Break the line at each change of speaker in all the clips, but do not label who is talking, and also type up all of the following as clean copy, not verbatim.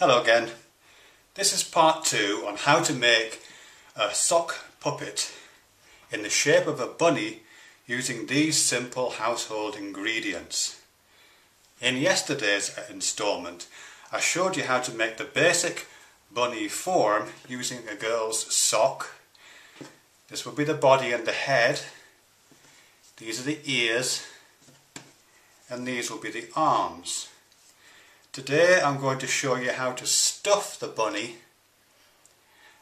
Hello again. This is part 2 on how to make a sock puppet in the shape of a bunny using these simple household ingredients. In yesterday's instalment I showed you how to make the basic bunny form using a girl's sock. This will be the body and the head. These are the ears and these will be the arms. Today I'm going to show you how to stuff the bunny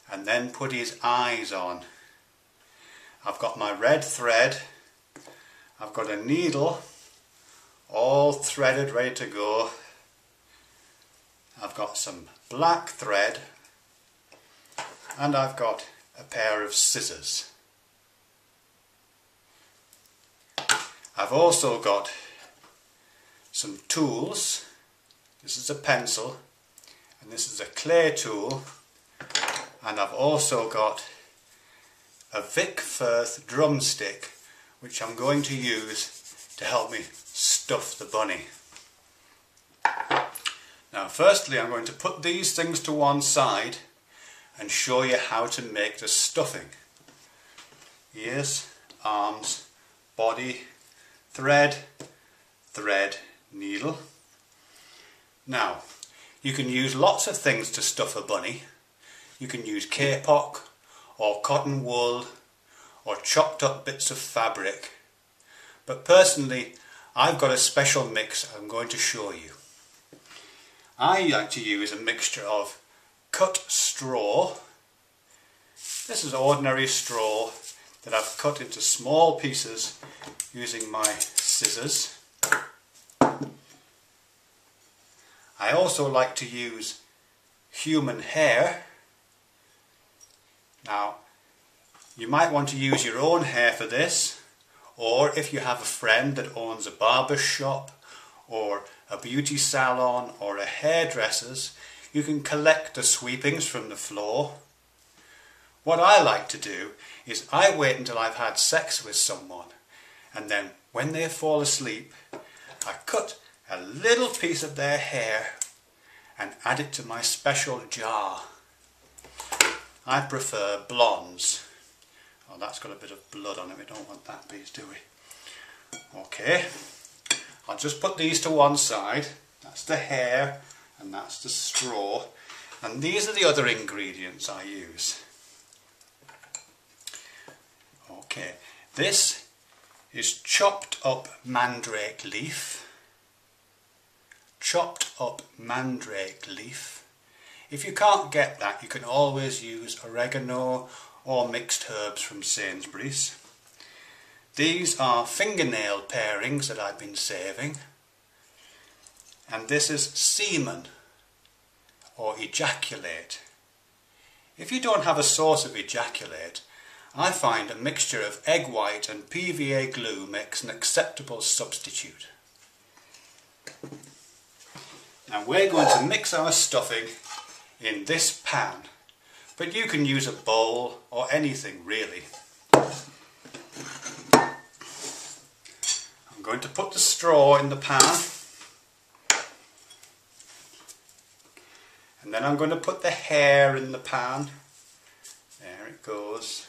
and then put his eyes on. I've got my red thread, I've got a needle all threaded ready to go, I've got some black thread and I've got a pair of scissors. I've also got some tools. This is a pencil and this is a clay tool, and I've also got a Vic Firth drumstick which I'm going to use to help me stuff the bunny. Now firstly I'm going to put these things to one side and show you how to make the stuffing. Ears, arms, body, thread, needle. Now, you can use lots of things to stuff a bunny. You can use kapok or cotton wool or chopped up bits of fabric. But personally, I've got a special mix I'm going to show you. I like to use a mixture of cut straw. This is ordinary straw that I've cut into small pieces using my scissors. I also like to use human hair. Now, you might want to use your own hair for this, or if you have a friend that owns a barber shop or a beauty salon or a hairdresser's, you can collect the sweepings from the floor. What I like to do is I wait until I've had sex with someone, and then when they fall asleep I cut a little piece of their hair and add it to my special jar. I prefer blondes. Oh, that's got a bit of blood on it, we don't want that piece, do we? Okay, I'll just put these to one side. That's the hair and that's the straw, and these are the other ingredients I use. Okay, this is chopped up mandrake leaf. Chopped up mandrake leaf. If you can't get that, you can always use oregano or mixed herbs from Sainsbury's. These are fingernail parings that I've been saving. And this is semen or ejaculate. If you don't have a source of ejaculate, I find a mixture of egg white and PVA glue makes an acceptable substitute. Now we're going to mix our stuffing in this pan, but you can use a bowl or anything really. I'm going to put the straw in the pan, and then I'm going to put the hair in the pan. There it goes.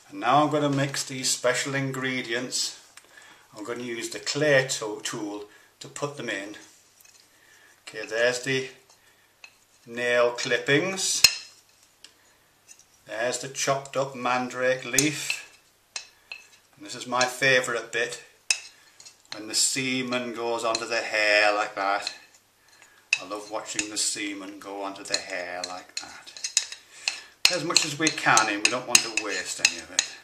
And now I'm going to mix these special ingredients. I'm going to use the clay tool to put them in. Okay, there's the nail clippings. There's the chopped up mandrake leaf. And this is my favourite bit, when the semen goes onto the hair like that. I love watching the semen go onto the hair like that. As much as we can in, we don't want to waste any of it.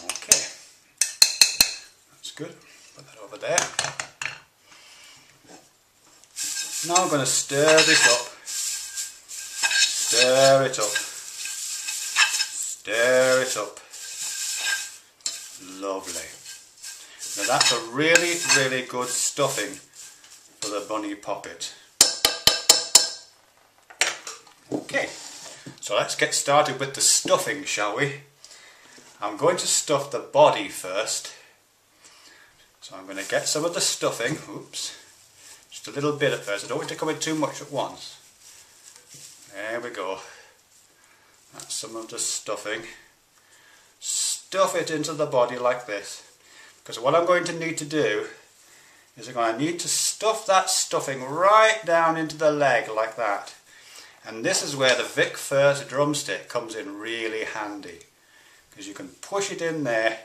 Okay, that's good. Put that over there. Now I'm going to stir this up. Stir it up. Stir it up. Lovely. Now that's a really, really good stuffing for the bunny poppet. Okay, so let's get started with the stuffing, shall we? I'm going to stuff the body first. So I'm going to get some of the stuffing, oops, Just a little bit at first. I don't want it to come in too much at once. There we go. That's some of the stuffing. Stuff it into the body like this. Because what I'm going to need to do is I'm going to need to stuff that stuffing right down into the leg like that. And this is where the Vic First drumstick comes in really handy. Because you can push it in there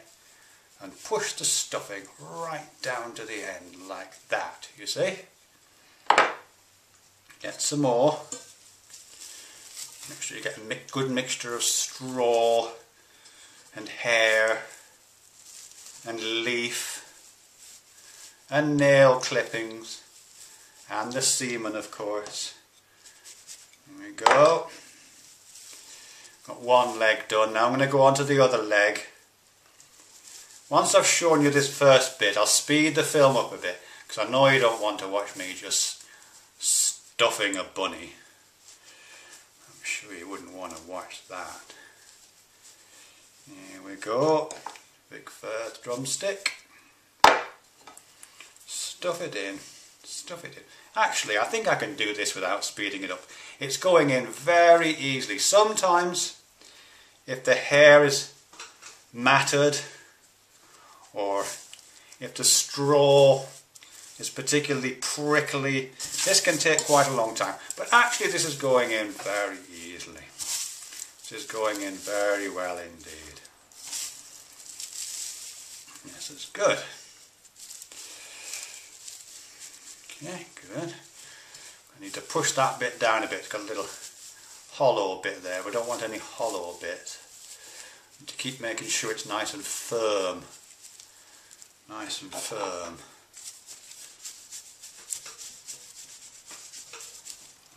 and push the stuffing right down to the end like that, you see? Get some more. Make sure you get a good mixture of straw and hair and leaf and nail clippings and the semen, of course. There we go. Got one leg done. Now I'm going to go on to the other leg. Once I've shown you this first bit, I'll speed the film up a bit because I know you don't want to watch me just stuffing a bunny. I'm sure you wouldn't want to watch that. Here we go. Big first drumstick. Stuff it in. Stuff it in. Actually, I think I can do this without speeding it up. It's going in very easily. Sometimes, if the hair is matted, or if the straw is particularly prickly, this can take quite a long time. But actually, this is going in very easily. This is going in very well indeed. This is good. Okay, good. I need to push that bit down a bit. It's got a little hollow bit there. We don't want any hollow bits. Need to keep making sure it's nice and firm. Nice and firm.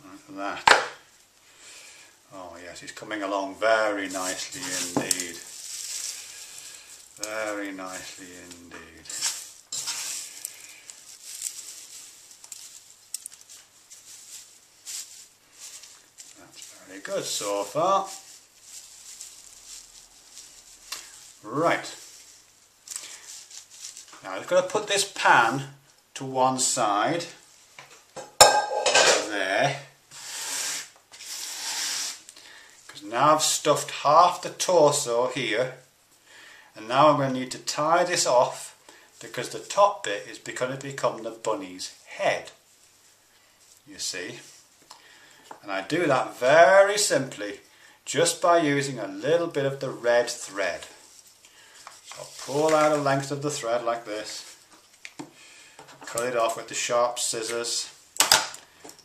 Like that. Oh yes, it's coming along very nicely indeed. Very nicely indeed. Very good so far. Right. Now I'm going to put this pan to one side. There. Because now I've stuffed half the torso here. And now I'm going to need to tie this off because the top bit is going to become the bunny's head. You see. And I do that very simply just by using a little bit of the red thread. So I'll pull out a length of the thread like this, cut it off with the sharp scissors,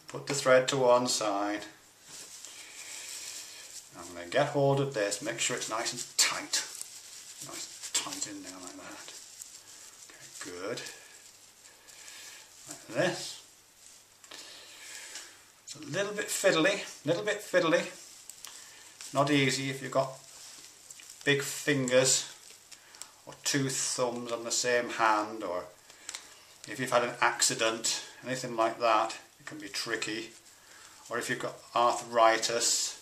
put the thread to one side. I'm going to get hold of this, make sure it's nice and tight. Nice and tight in there like that. Okay, good. Like this. A little bit fiddly, not easy if you've got big fingers or two thumbs on the same hand, or if you've had an accident, anything like that, it can be tricky, or if you've got arthritis.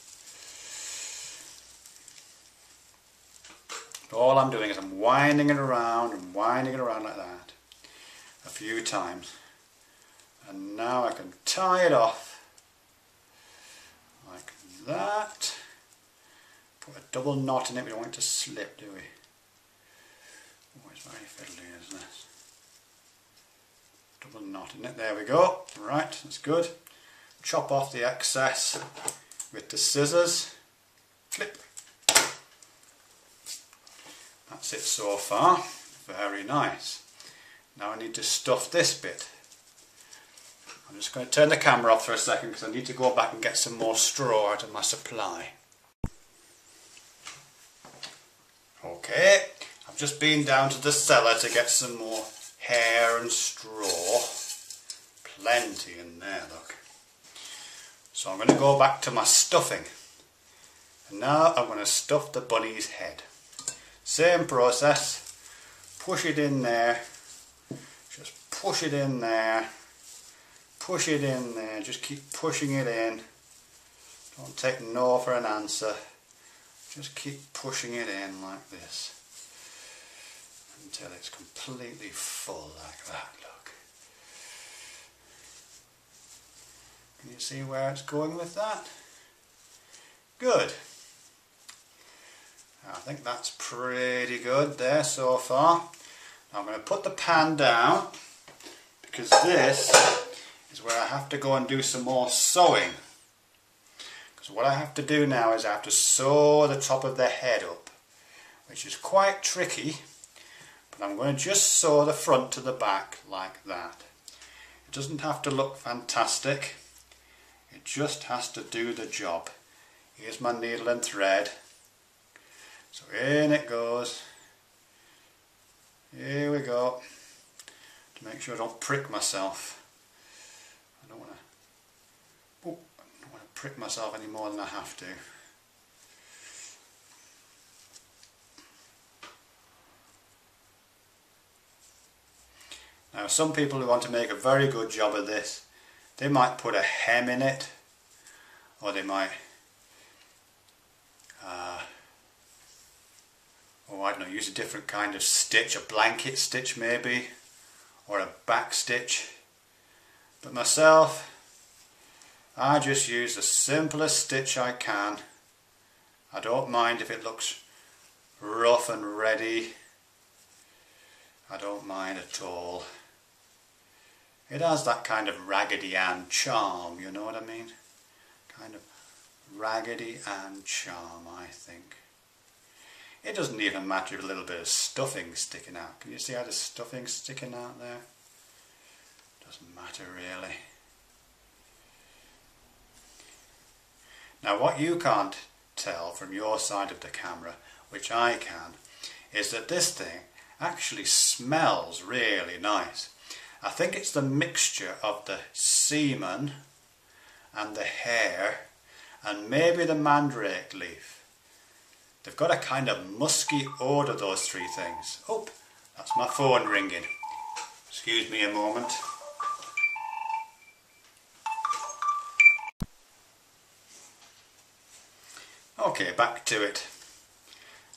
But all I'm doing is I'm winding it around and winding it around like that a few times, and now I can tie it off like that. Put a double knot in it. We don't want it to slip, do we? Oh, it's very fiddly, isn't it? Double knot in it. There we go. Right, that's good. Chop off the excess with the scissors. Flip. That's it so far. Very nice. Now I need to stuff this bit. I'm just going to turn the camera off for a second because I need to go back and get some more straw out of my supply. Okay, I've just been down to the cellar to get some more hair and straw. Plenty in there, look. So I'm going to go back to my stuffing. And now I'm going to stuff the bunny's head. Same process. Push it in there. Just push it in there. Push it in there, just keep pushing it in. Don't take no for an answer. Just keep pushing it in like this until it's completely full like that, look. Can you see where it's going with that? Good. I think that's pretty good there so far. Now I'm going to put the pan down because this is where I have to go and do some more sewing. Because what I have to do now is I have to sew the top of the head up, which is quite tricky, but I'm going to just sew the front to the back like that. It doesn't have to look fantastic, it just has to do the job. Here's my needle and thread. So in it goes. Here we go. To make sure I don't prick myself. I don't want to prick myself any more than I have to. Now some people who want to make a very good job of this, they might put a hem in it, or they might I don't know, use a different kind of stitch, a blanket stitch maybe, or a back stitch. But myself, I just use the simplest stitch I can. I don't mind if it looks rough and ready. I don't mind at all. It has that kind of Raggedy Ann charm, you know what I mean? Kind of Raggedy Ann charm, I think. It doesn't even matter if a little bit of stuffing sticking out. Can you see how the stuffing's sticking out there? Doesn't matter really. Now what you can't tell from your side of the camera, which I can, is that this thing actually smells really nice. I think it's the mixture of the semen and the hair and maybe the mandrake leaf. They've got a kind of musky odour, those three things. Oh, that's my phone ringing. Excuse me a moment. Okay, back to it.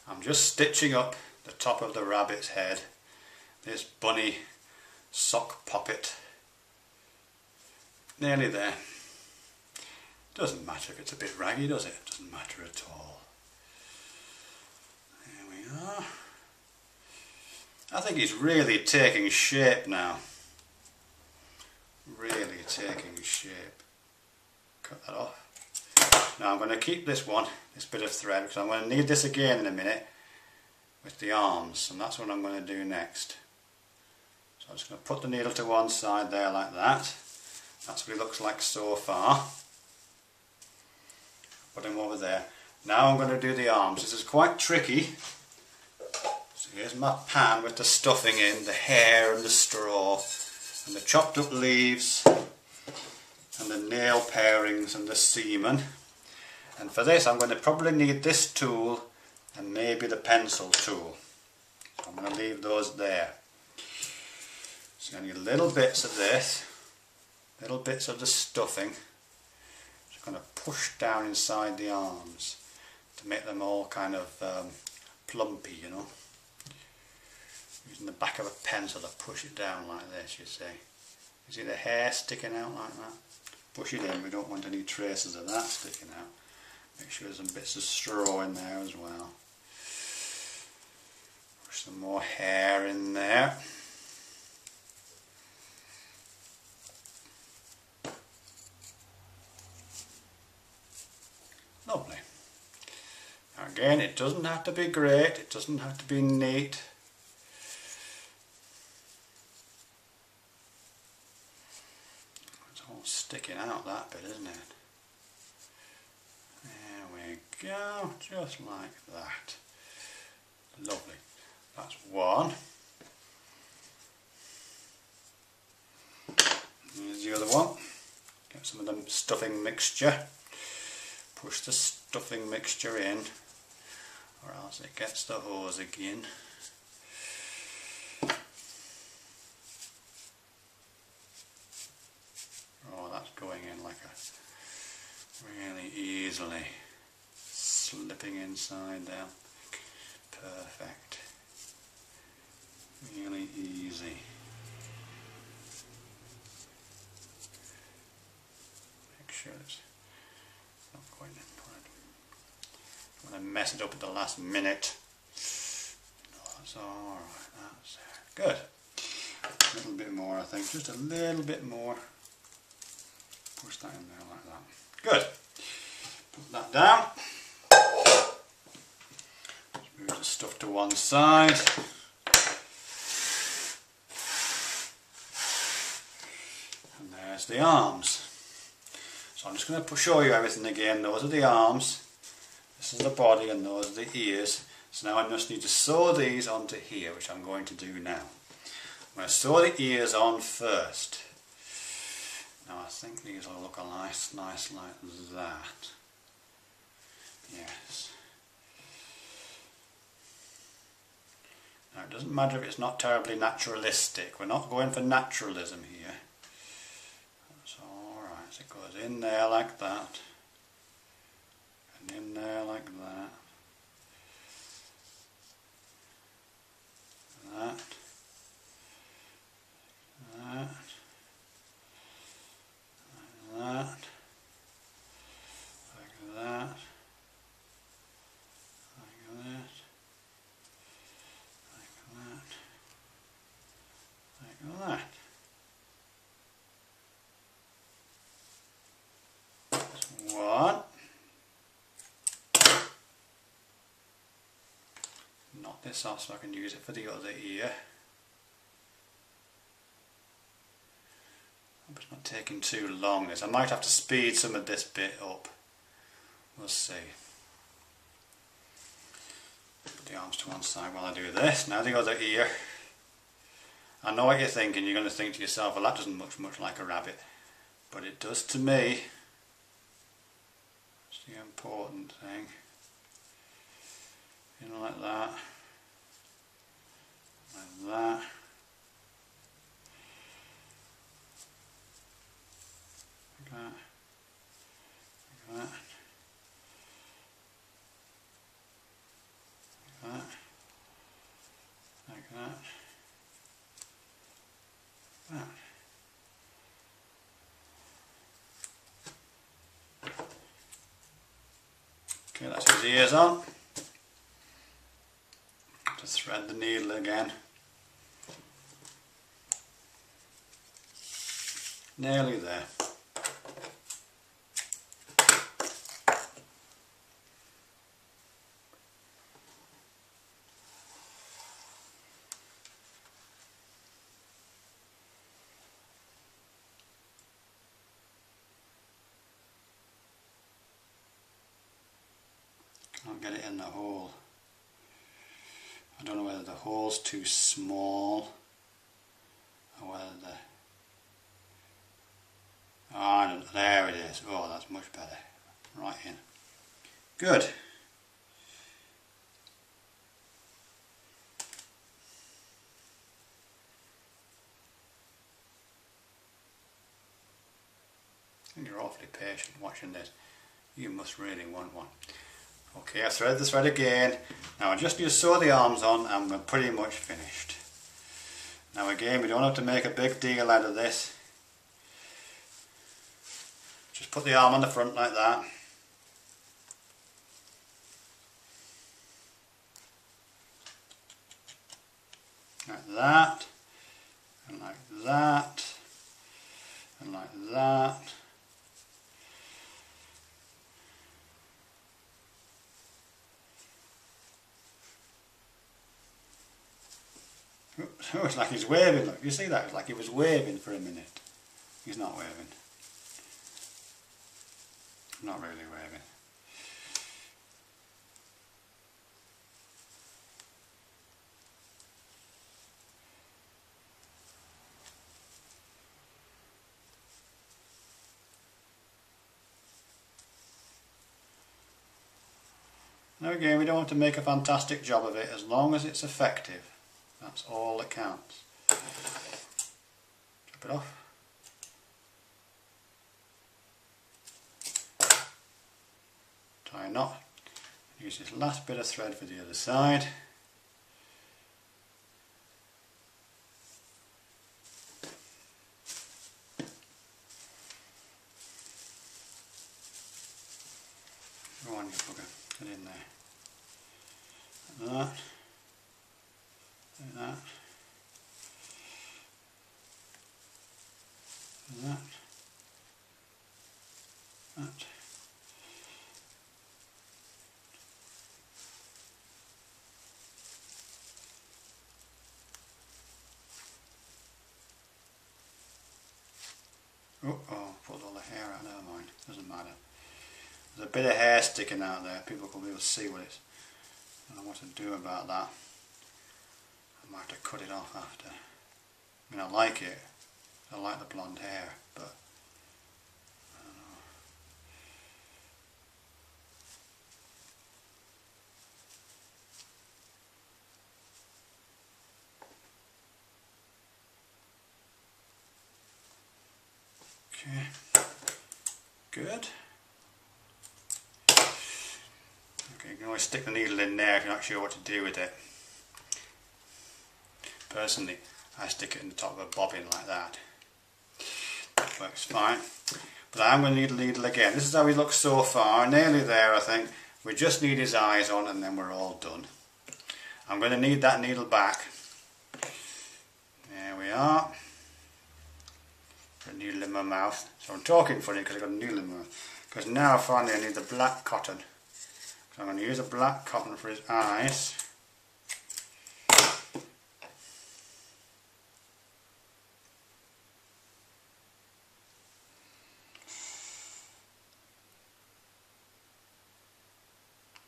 I'm just stitching up the top of the rabbit's head. This bunny sock poppet. Nearly there. Doesn't matter if it's a bit raggy, does it? Doesn't matter at all. I think he's really taking shape now. Really taking shape. Cut that off. Now I'm going to keep this one, this bit of thread, because I'm going to need this again in a minute with the arms, and that's what I'm going to do next. So I'm just going to put the needle to one side there like that. That's what it looks like so far. Put him over there. Now I'm going to do the arms. This is quite tricky. So here's my pan with the stuffing in, the hair and the straw and the chopped up leaves and the nail parings and the semen. And for this I'm going to probably need this tool and maybe the pencil tool. So I'm going to leave those there. So I need little bits of this, little bits of the stuffing. Just going to push down inside the arms to make them all kind of plumpy, you know. Using the back of a pencil to push it down like this, you see. You see the hair sticking out like that? Push it in, we don't want any traces of that sticking out. Make sure there's some bits of straw in there as well. Push some more hair in there. Lovely. Now again, it doesn't have to be great, it doesn't have to be neat. It's all sticking out, that bit, isn't it? There we go, just like that. Lovely. That's one. Here's the other one. Get some of the stuffing mixture. Push the stuffing mixture in, or else it gets the hose again. Oh, that's going in like really easily, slipping inside there. Perfect. Really easy. sure it's not going in. Don't want to mess it up at the last minute. No, that's alright, that's good. A little bit more, I think, just a little bit more. Push that in there like that. Good. Put that down. Just move the stuff to one side. And there's the arms. So I'm just going to show you everything again. Those are the arms. This is the body and those are the ears. So now I just need to sew these onto here, which I'm going to do now. I'm going to sew the ears on first. Now I think these will look nice like that. Yes. Now it doesn't matter if it's not terribly naturalistic. We're not going for naturalism here. That's alright. So it goes in there like that. And in there like that. That. That. That, like that, like that, like that, like that. That's one. Knock this off so I can use it for the other ear. Hope it's not taking too long this. I might have to speed some of this bit up. We'll see. Put the arms to one side while I do this. Now the other ear. I know what you're thinking. You're going to think to yourself, well, that doesn't look much like a rabbit. But it does to me. That's the important thing. You know, like that. Like that. Like that. Like that. Like that. That. Okay, that's his ears on. To thread the needle again. Nearly there. Can't get it in the hole. I don't know whether the hole's too small or whether the... Oh, there it is. Oh, that's much better. Right in. Good. I think you're awfully patient watching this. You must really want one. Okay, I've threaded the thread again. Now I just need to sew the arms on and we're pretty much finished. Now again, we don't have to make a big deal out of this. Just put the arm on the front like that. Like that. And like that. And like that. Oops, it's like he's waving, look, you see that? It's like he was waving for a minute. He's not waving. Not really waving. Now again, we don't want to make a fantastic job of it, as long as it's effective. That's all that counts. Chop it off. Tie a knot. Use this last bit of thread for the other side. that, like that, like that. Oh, pulled all the hair out, never mind, doesn't matter. There's a bit of hair sticking out there, people will be able to see what it's, I don't know what to do about that. I might have to cut it off after. I mean, I like it, I like the blonde hair, but I don't know. Okay, good. Okay, you can always stick the needle in there if you're not sure what to do with it. Personally, I stick it in the top of a bobbin like that. That works fine. But I'm going to need a needle again. This is how he looks so far, nearly there I think. We just need his eyes on and then we're all done. I'm going to need that needle back. There we are. Got a needle in my mouth. So I'm talking funny because I've got a needle in my mouth. Because now finally I need the black cotton. So I'm going to use a black cotton for his eyes.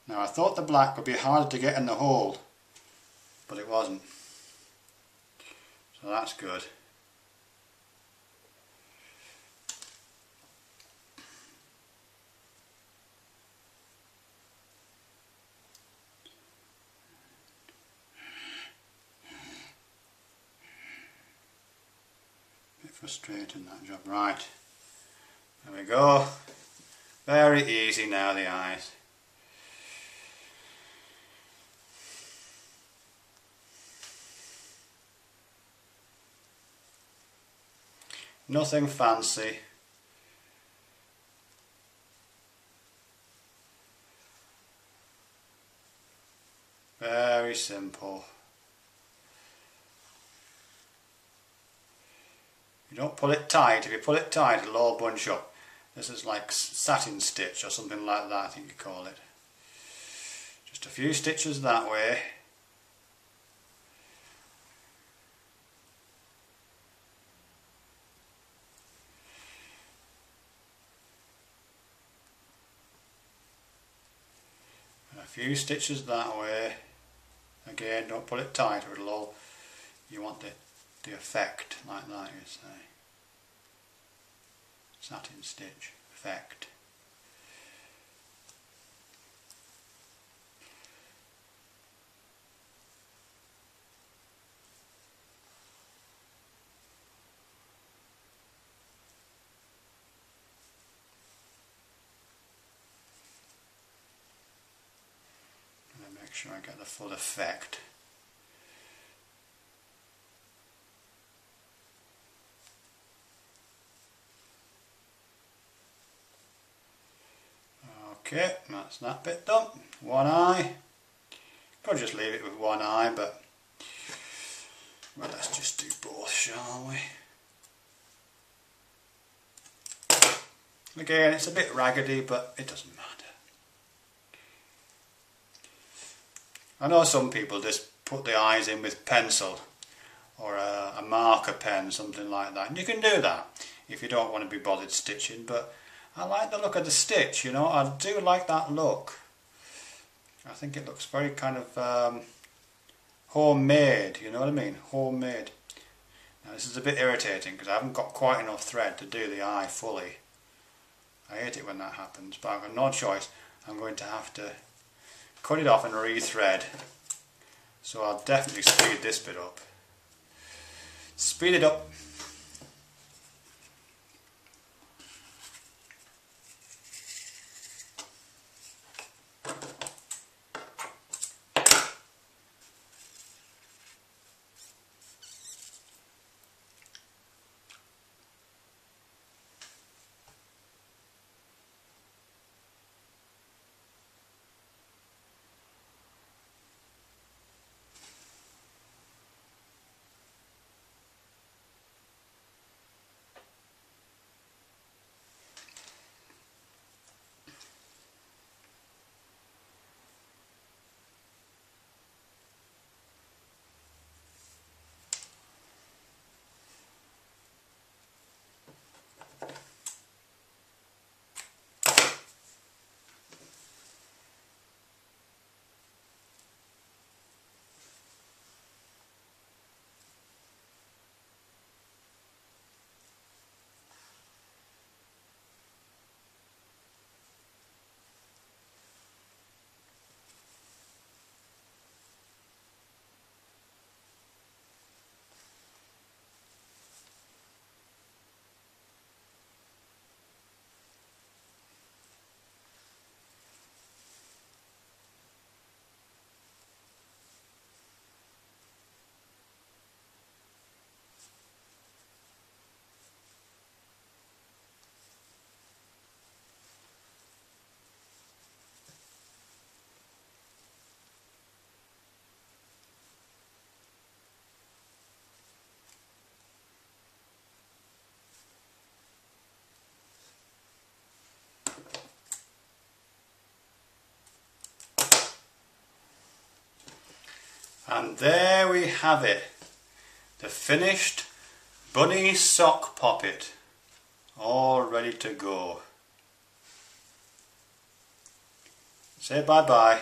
Now I thought the black would be harder to get in the hole, but it wasn't. So that's good. Bit frustrating that job. Right. There we go. Very easy now, the eyes. Nothing fancy. Very simple. You don't pull it tight. If you pull it tight, it'll all bunch up. This is like satin stitch or something like that, I think you call it. Just a few stitches that way. A few stitches that way. Again, don't pull it tight or it'll all, you want the effect like that, you say. Satin stitch effect. Make sure I get the full effect. Okay, that's that bit done. One eye. Could just leave it with one eye, but well, let's just do both, shall we? Again, it's a bit raggedy, but it doesn't matter. I know some people just put the eyes in with pencil or a marker pen, something like that. And you can do that if you don't want to be bothered stitching, but I like the look of the stitch, you know, I do like that look. I think it looks very kind of homemade, you know what I mean, homemade. Now this is a bit irritating because I haven't got quite enough thread to do the eye fully. I hate it when that happens, but I've got no choice. I'm going to have to cut it off and re-thread. So I'll definitely speed this bit up. Speed it up. And there we have it, the finished bunny sock poppet, all ready to go. Say bye bye.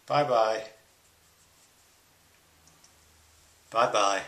Bye bye. Bye bye.